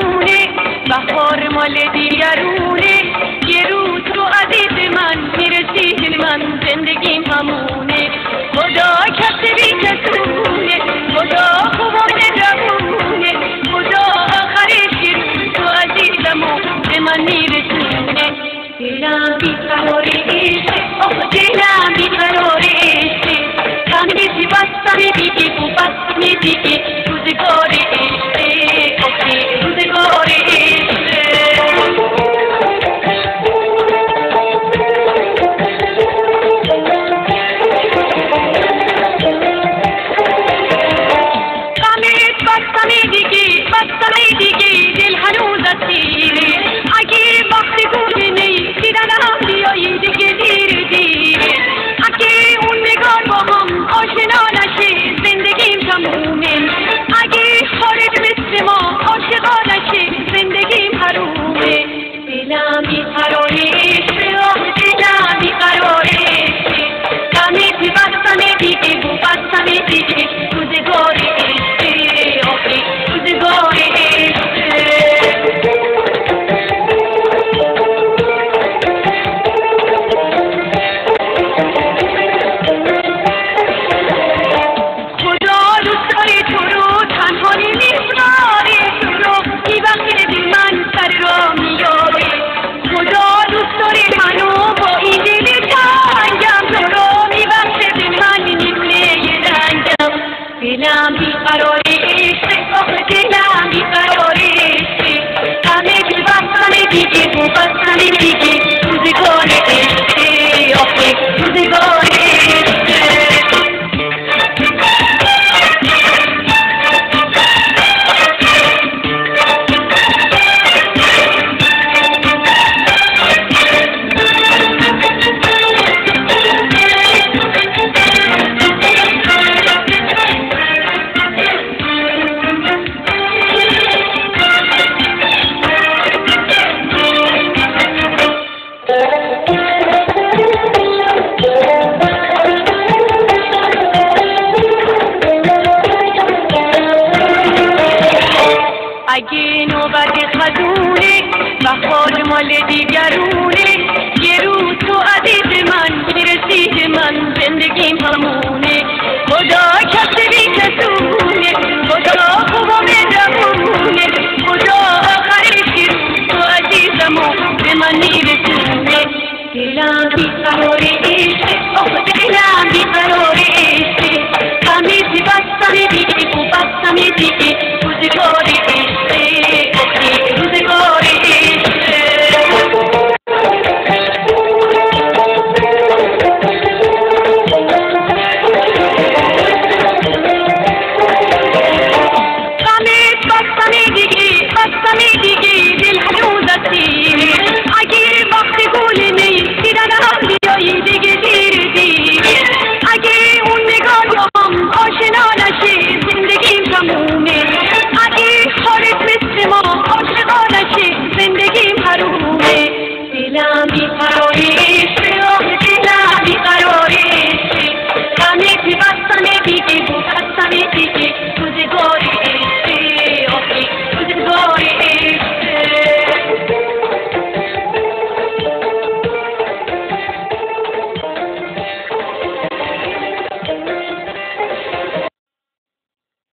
بیقرونه بهار مال دیگرونه یه روز رو عزیز من میرسی من زندگیم همونه خدا کسی بی کسونه خدا خوبان جوونه خدا آخرش یه روز رو عزیزمو به من میرسونه دلم بیقرار عشقه آخ دلم بیقرار عشقه تنگیزی بستم دیگه و بستم دیگه روزگار عشقه آخه روزگار عشقه غمت بستم دیگه دل هنوز اسیره اگه وقتی گوشه نی دیدنم بیایی دیگه دیره اگه اون نگار با هم آشنا نشه زندگیم تمومه اگه خارج مثل ما عاشقا نشه زندگیم حرومه دلم بیقرار عشقه آه دلم بیقرار عشقه غمت بستم دیگه و بستم دیگه روزگار عشقه آخه روزگار عشقه دلم بیقرار عشقه آخ دلم بیقرار عشقه غمت بستم دیگه و بستم دیگه روزگار عشقه آخه روزگار عشقه اگه نوبت خزونه بهار مال دیگرونه یه روز تو عزیز من میرسی من زندگیم همونه خدا کسی بی کسونه خدا خوبم جوونه خدا آخرش یه روز تو عزیزمو به من میرسونه دلم بیقرار